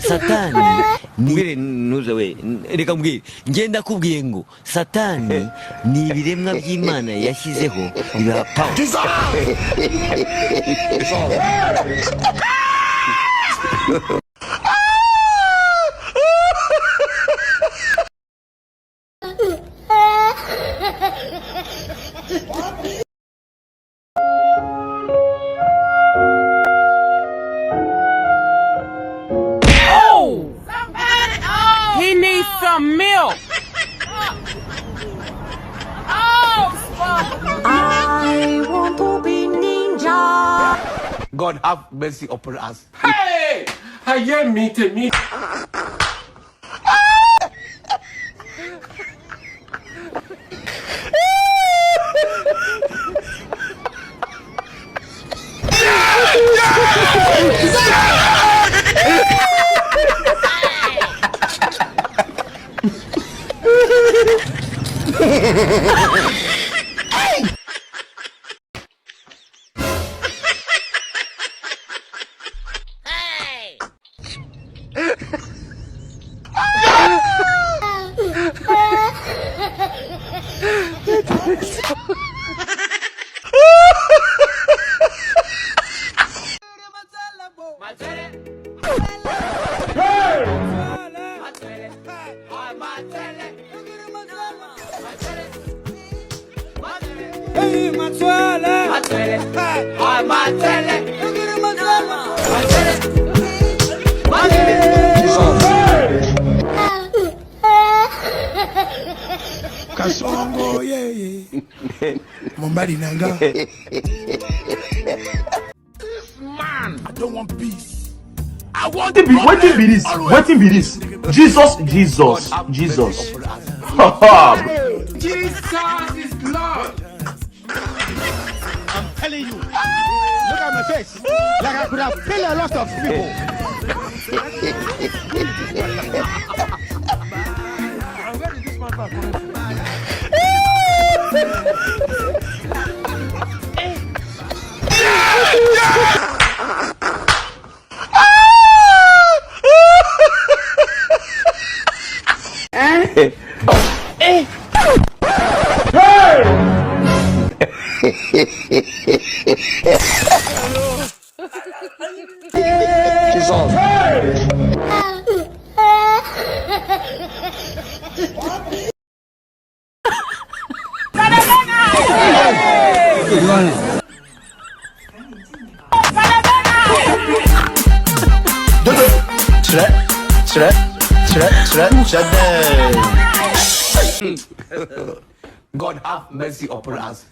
satani mbwire ntuze we reka mbwire ngenda kubwiye ngo satani ni ibiremwa by'Imana yashyizeho biba power. He needs some milk. I want to be ninja. God have mercy upon us. Hey! I hear me. Kasongo Mombari nanga. This man, I don't want peace. I want to be. Waiting be this. Waiting be this. Jesus. Jesus is Lord. I'm telling you. Look at my face. Like I could have killed a lot of people. Where did this man come from? God have mercy upon us.